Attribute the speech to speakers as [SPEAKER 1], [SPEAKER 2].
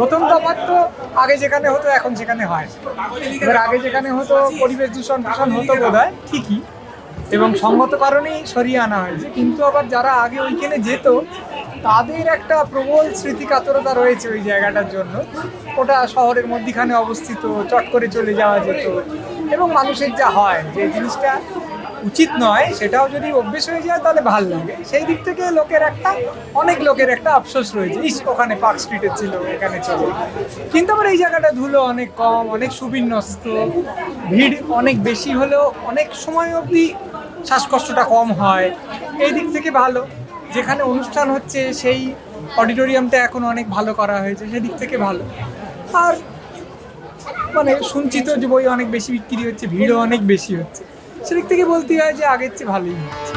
[SPEAKER 1] প্রথম তফাৎ তো আগে যেখানে হতো এখন সেখানে হয়। এবার আগে যেখানে হতো পরিবেশ দূষণ হতো বোধহয় ঠিকই, এবং সঙ্গত কারণেই সরিয়ে আনা হয়েছে, কিন্তু আবার যারা আগে ওইখানে যেত তাদের একটা প্রবল স্মৃতিকাতরতা রয়েছে ওই জায়গাটার জন্য। ওটা শহরের মধ্যিখানে অবস্থিত, চট করে চলে যাওয়া যেত, এবং মানুষের যা হয় যে জিনিসটা উচিত নয় সেটাও যদি অভ্যেস হয়ে যায় তাহলে ভাল লাগে। সেই দিক থেকে অনেক লোকের একটা আফসোস রয়েছে, ইস ওখানে পার্ক স্ট্রিটে ছিল, এখানে ছিল। কিন্তু আবার এই জায়গাটা ধুলো অনেক কম, অনেক সুবিন্যস্ত, ভিড় অনেক বেশি হলেও অনেক সময় অবধি শ্বাসকষ্টটা কম হয়। এই দিক থেকে ভালো। যেখানে অনুষ্ঠান হচ্ছে সেই অডিটোরিয়ামটা এখন অনেক ভালো করা হয়েছে, সেদিক থেকে ভালো। আর মানে শুনছি তো যে বই অনেক বেশি বিক্রি হচ্ছে, ভিড়ও অনেক বেশি হচ্ছে, সেদিক থেকে বলতে হয় যে আগের চেয়ে ভালোই হচ্ছে।